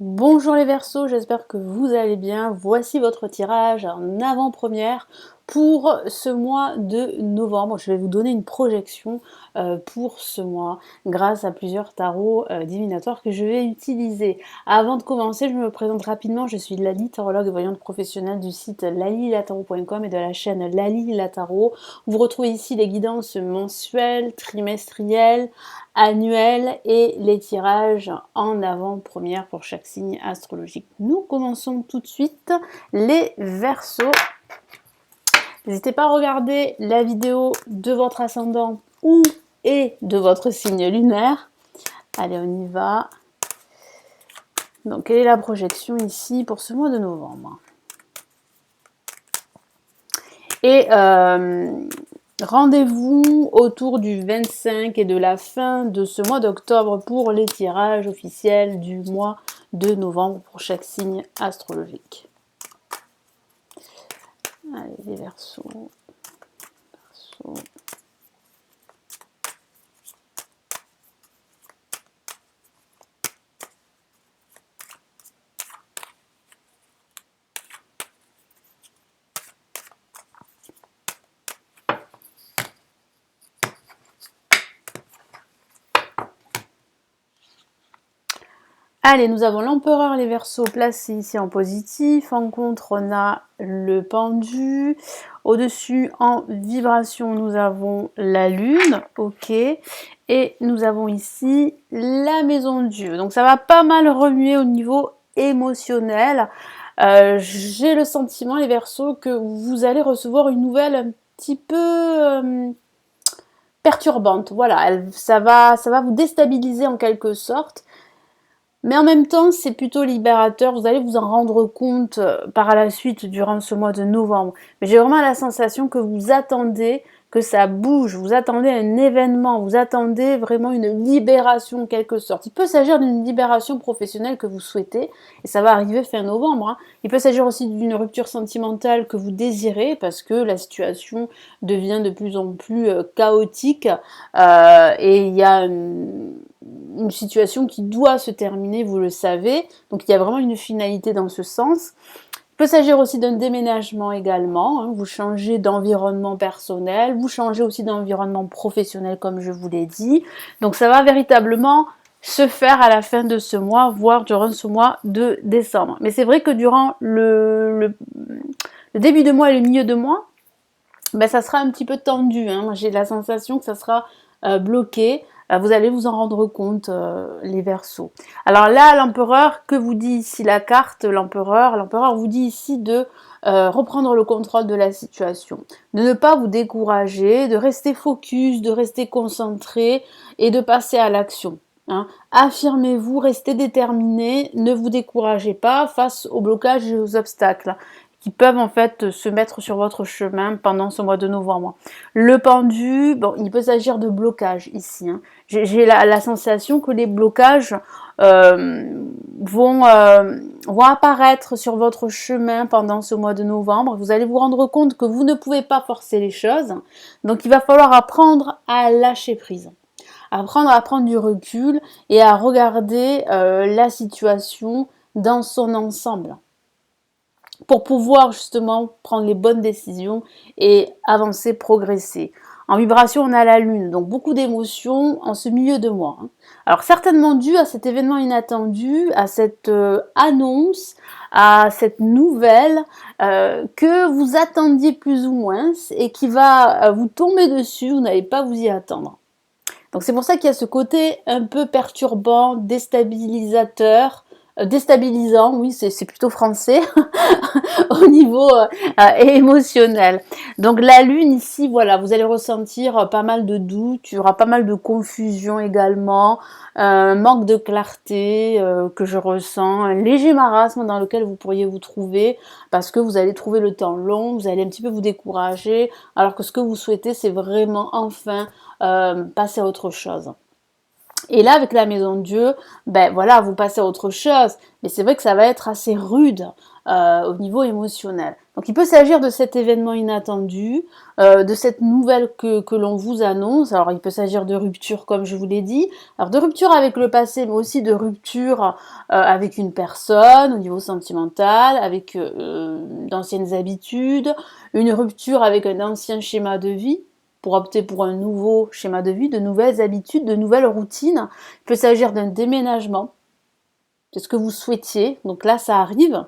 Bonjour les Verseaux, j'espère que vous allez bien. Voici votre tirage en avant-première pour ce mois de novembre. Je vais vous donner une projection pour ce mois grâce à plusieurs tarots divinatoires que je vais utiliser. Avant de commencer, je me présente rapidement. Je suis Lali, tarologue et voyante professionnelle du site lalilataro.com et de la chaîne Lali la Tarot. Vous retrouvez ici les guidances mensuelles, trimestrielles, annuel et les tirages en avant-première pour chaque signe astrologique. Nous commençons tout de suite les Verseaux. N'hésitez pas à regarder la vidéo de votre ascendant ou et de votre signe lunaire. Allez, on y va. Donc, quelle est la projection ici pour ce mois de novembre? Et rendez-vous autour du 25 et de la fin de ce mois d'octobre pour les tirages officiels du mois de novembre pour chaque signe astrologique. Allez, les Verseaux. Allez, nous avons l'empereur, les Verseaux placés ici en positif. En contre, on a le pendu. Au-dessus, en vibration, nous avons la lune. Ok. Et nous avons ici la maison de Dieu. Donc, ça va pas mal remuer au niveau émotionnel. J'ai le sentiment, les Verseaux, que vous allez recevoir une nouvelle un petit peu perturbante. Voilà, ça va vous déstabiliser en quelque sorte. Mais en même temps, c'est plutôt libérateur. Vous allez vous en rendre compte par la suite durant ce mois de novembre. Mais j'ai vraiment la sensation que vous attendez que ça bouge. Vous attendez un événement. Vous attendez vraiment une libération en quelque sorte. Il peut s'agir d'une libération professionnelle que vous souhaitez. Et ça va arriver fin novembre. Hein. Il peut s'agir aussi d'une rupture sentimentale que vous désirez parce que la situation devient de plus en plus chaotique. Et il y a une situation qui doit se terminer, vous le savez. Donc il y a vraiment une finalité dans ce sens. Il peut s'agir aussi d'un déménagement également. Hein. Vous changez d'environnement personnel, vous changez aussi d'environnement professionnel comme je vous l'ai dit. Donc ça va véritablement se faire à la fin de ce mois, voire durant ce mois de décembre. Mais c'est vrai que durant le début de mois et le milieu de mois, ben, ça sera un petit peu tendu. Hein. J'ai la sensation que ça sera bloqué. Vous allez vous en rendre compte, les Verseaux. Alors là, l'empereur, que vous dit ici la carte, l'empereur vous dit ici de reprendre le contrôle de la situation, de ne pas vous décourager, de rester focus, de rester concentré et de passer à l'action. Hein. Affirmez-vous, restez déterminé, ne vous découragez pas face aux blocages et aux obstacles qui peuvent en fait se mettre sur votre chemin pendant ce mois de novembre. Le pendu, bon, il peut s'agir de blocage ici. Hein. J'ai la sensation que les blocages vont apparaître sur votre chemin pendant ce mois de novembre. Vous allez vous rendre compte que vous ne pouvez pas forcer les choses. Donc il va falloir apprendre à lâcher prise. Apprendre à prendre du recul et à regarder la situation dans son ensemble, pour pouvoir justement prendre les bonnes décisions et avancer, progresser. En vibration, on a la lune, donc beaucoup d'émotions en ce milieu de mois. Alors certainement dû à cet événement inattendu, à cette annonce, à cette nouvelle que vous attendiez plus ou moins et qui va vous tomber dessus, vous n'allez pas vous y attendre. Donc c'est pour ça qu'il y a ce côté un peu perturbant, déstabilisateur, déstabilisant, oui c'est plutôt français, au niveau émotionnel. Donc la lune ici, voilà, vous allez ressentir pas mal de doutes, il y aura pas mal de confusion également, un manque de clarté que je ressens, un léger marasme dans lequel vous pourriez vous trouver parce que vous allez trouver le temps long, vous allez un petit peu vous décourager, alors que ce que vous souhaitez, c'est vraiment enfin passer à autre chose. Et là, avec la maison de Dieu, ben voilà, vous passez à autre chose. Mais c'est vrai que ça va être assez rude au niveau émotionnel. Donc il peut s'agir de cet événement inattendu, de cette nouvelle que l'on vous annonce. Alors il peut s'agir de rupture, comme je vous l'ai dit. Alors de rupture avec le passé, mais aussi de rupture avec une personne au niveau sentimental, avec d'anciennes habitudes, une rupture avec un ancien schéma de vie pour opter pour un nouveau schéma de vie, de nouvelles habitudes, de nouvelles routines. Il peut s'agir d'un déménagement, c'est ce que vous souhaitiez, donc là ça arrive.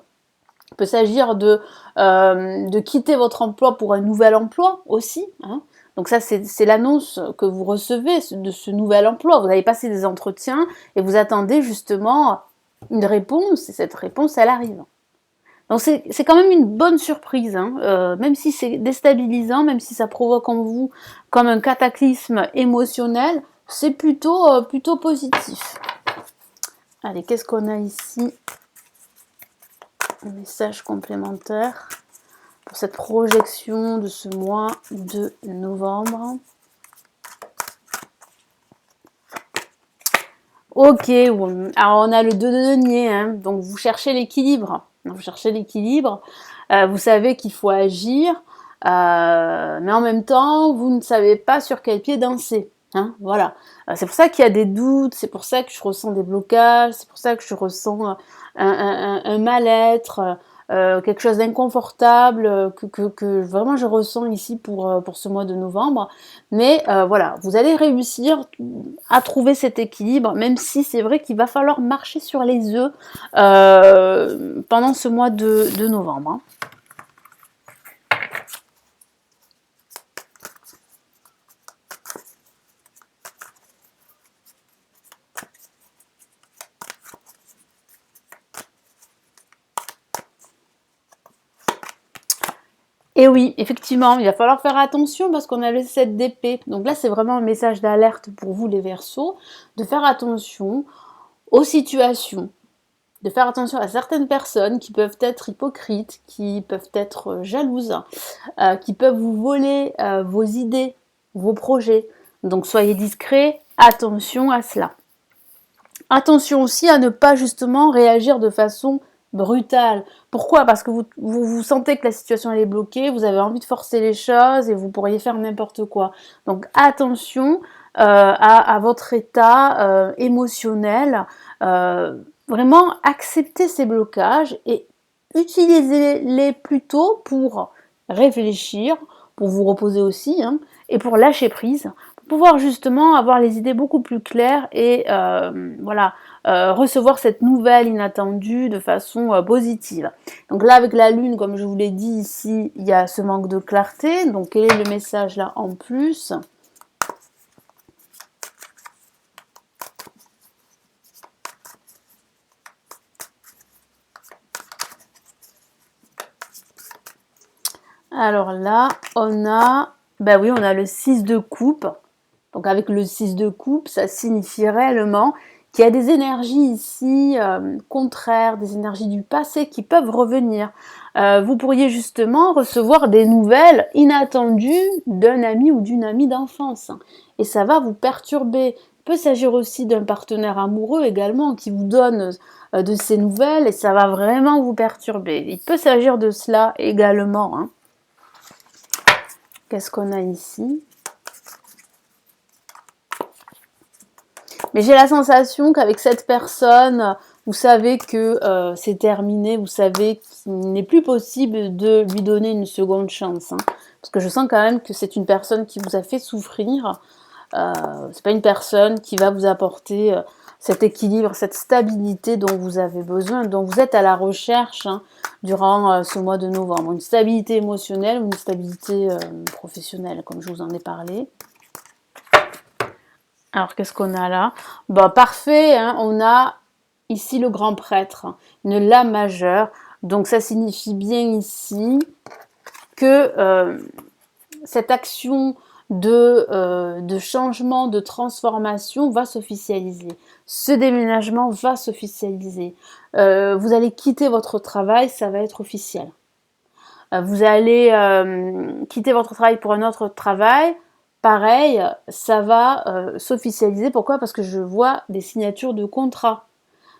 Il peut s'agir de quitter votre emploi pour un nouvel emploi aussi. Hein. Donc ça, c'est l'annonce que vous recevez de ce nouvel emploi. Vous avez passé des entretiens et vous attendez justement une réponse, et cette réponse, elle arrive. Donc c'est quand même une bonne surprise, hein. Même si c'est déstabilisant, même si ça provoque en vous comme un cataclysme émotionnel, c'est plutôt positif. Allez, qu'est-ce qu'on a ici? Un message complémentaire pour cette projection de ce mois de novembre. Ok, alors on a le 2 de denier, hein, donc vous cherchez l'équilibre. Vous cherchez l'équilibre, vous savez qu'il faut agir, mais en même temps, vous ne savez pas sur quel pied danser. Hein, voilà. C'est pour ça qu'il y a des doutes, c'est pour ça que je ressens des blocages, c'est pour ça que je ressens un mal-être, quelque chose d'inconfortable que vraiment je ressens ici pour ce mois de novembre. Mais voilà, vous allez réussir à trouver cet équilibre, même si c'est vrai qu'il va falloir marcher sur les œufs pendant ce mois de novembre. Hein. Et oui, effectivement, il va falloir faire attention parce qu'on a le 7 d'épée. Donc là, c'est vraiment un message d'alerte pour vous les Verseaux, de faire attention aux situations, de faire attention à certaines personnes qui peuvent être hypocrites, qui peuvent être jalouses, qui peuvent vous voler vos idées, vos projets. Donc soyez discrets, attention à cela. Attention aussi à ne pas justement réagir de façon brutale. Pourquoi? Parce que vous sentez que la situation elle est bloquée, vous avez envie de forcer les choses et vous pourriez faire n'importe quoi. Donc attention à votre état émotionnel. Vraiment acceptez ces blocages et utilisez-les plutôt pour réfléchir, pour vous reposer aussi, hein, et pour lâcher prise, pour pouvoir justement avoir les idées beaucoup plus claires et voilà, recevoir cette nouvelle inattendue de façon positive. Donc là, avec la lune, comme je vous l'ai dit ici, il y a ce manque de clarté. Donc quel est le message là en plus ? Alors là, on a, ben oui, on a le 6 de coupe. Donc avec le 6 de coupe, ça signifie réellement qu'il y a des énergies ici contraires, des énergies du passé qui peuvent revenir. Vous pourriez justement recevoir des nouvelles inattendues d'un ami ou d'une amie d'enfance. Et ça va vous perturber. Il peut s'agir aussi d'un partenaire amoureux également qui vous donne de ces nouvelles et ça va vraiment vous perturber. Il peut s'agir de cela également. Hein. Qu'est-ce qu'on a ici ? Mais j'ai la sensation qu'avec cette personne, vous savez que c'est terminé, vous savez qu'il n'est plus possible de lui donner une seconde chance. Hein. Parce que je sens quand même que c'est une personne qui vous a fait souffrir. C'est pas une personne qui va vous apporter cet équilibre, cette stabilité dont vous avez besoin, dont vous êtes à la recherche hein, durant ce mois de novembre. Une stabilité émotionnelle ou une stabilité professionnelle, comme je vous en ai parlé. Alors, qu'est-ce qu'on a là? Bon, parfait, hein, on a ici le grand prêtre, une lame majeure. Donc, ça signifie bien ici que cette action de changement, de transformation va s'officialiser. Ce déménagement va s'officialiser. Vous allez quitter votre travail, ça va être officiel. Vous allez quitter votre travail pour un autre travail. pareil, ça va s'officialiser. Pourquoi? Parce que je vois des signatures de contrats.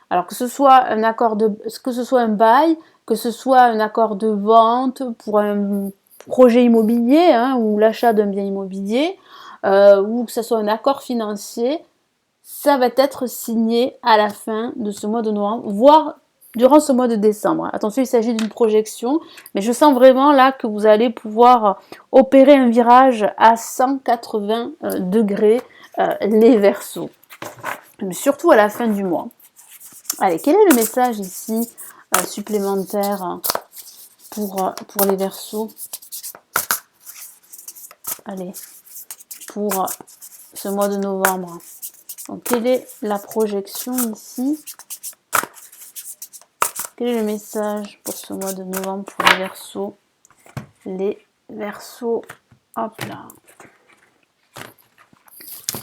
Alors que ce soit un que ce soit un bail, que ce soit un accord de vente pour un projet immobilier, hein, ou l'achat d'un bien immobilier, ou que ce soit un accord financier, ça va être signé à la fin de ce mois de novembre, voire durant ce mois de décembre. Attention, il s'agit d'une projection, mais je sens vraiment là que vous allez pouvoir opérer un virage à 180 degrés, les Verseaux, mais surtout à la fin du mois. Allez, quel est le message ici supplémentaire pour les Verseaux? Allez, pour ce mois de novembre. Donc, quelle est la projection ici? Quel est le message pour ce mois de novembre pour les Verseaux? Les Verseaux, hop là.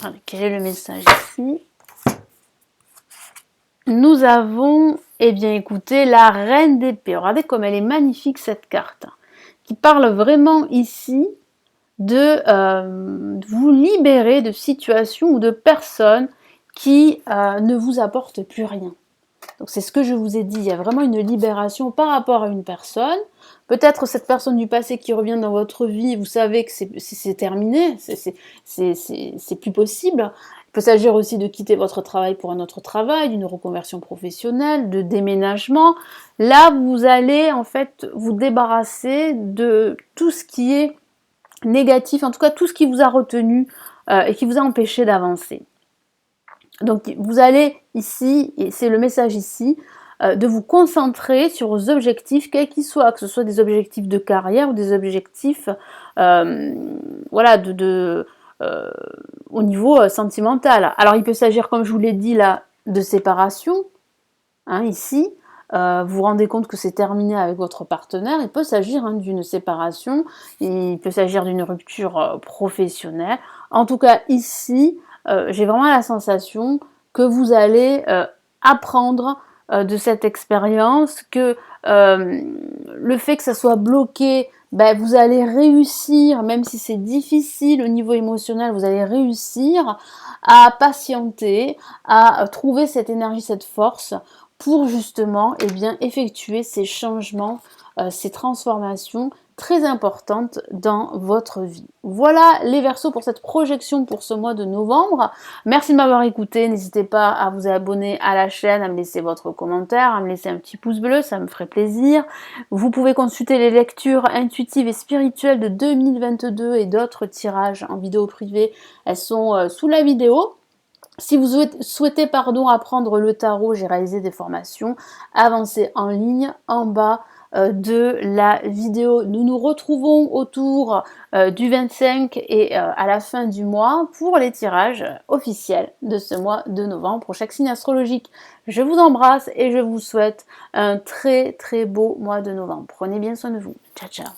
Allez, quel est le message ici? Nous avons, eh bien écoutez, la Reine d'épée. Regardez comme elle est magnifique cette carte, qui parle vraiment ici de vous libérer de situations ou de personnes qui ne vous apportent plus rien. Donc c'est ce que je vous ai dit, il y a vraiment une libération par rapport à une personne. Peut-être cette personne du passé qui revient dans votre vie, vous savez que c'est terminé, c'est plus possible. Il peut s'agir aussi de quitter votre travail pour un autre travail, d'une reconversion professionnelle, de déménagement. Là, vous allez en fait vous débarrasser de tout ce qui est négatif, en tout cas tout ce qui vous a retenu et qui vous a empêché d'avancer. Donc vous allez ici, et c'est le message ici, de vous concentrer sur vos objectifs, quels qu'ils soient, que ce soit des objectifs de carrière ou des objectifs voilà, au niveau sentimental. Alors il peut s'agir, comme je vous l'ai dit là, de séparation, hein, ici. Vous vous rendez compte que c'est terminé avec votre partenaire, il peut s'agir d'une séparation, il peut s'agir d'une rupture professionnelle. En tout cas ici, j'ai vraiment la sensation que vous allez apprendre de cette expérience, que le fait que ça soit bloqué, ben, vous allez réussir, même si c'est difficile au niveau émotionnel, vous allez réussir à patienter, à trouver cette énergie, cette force pour justement eh bien, effectuer ces changements, ces transformations très importantes dans votre vie. Voilà les Verseaux pour cette projection pour ce mois de novembre. Merci de m'avoir écouté. N'hésitez pas à vous abonner à la chaîne, à me laisser votre commentaire, à me laisser un petit pouce bleu, ça me ferait plaisir. Vous pouvez consulter les lectures intuitives et spirituelles de 2022 et d'autres tirages en vidéo privée. Elles sont sous la vidéo. Si vous souhaitez apprendre le tarot, j'ai réalisé des formations avancées en ligne en bas de la vidéo. Nous nous retrouvons autour du 25 et à la fin du mois pour les tirages officiels de ce mois de novembre pour chaque signe astrologique. Je vous embrasse et je vous souhaite un très très beau mois de novembre. Prenez bien soin de vous. Ciao ciao.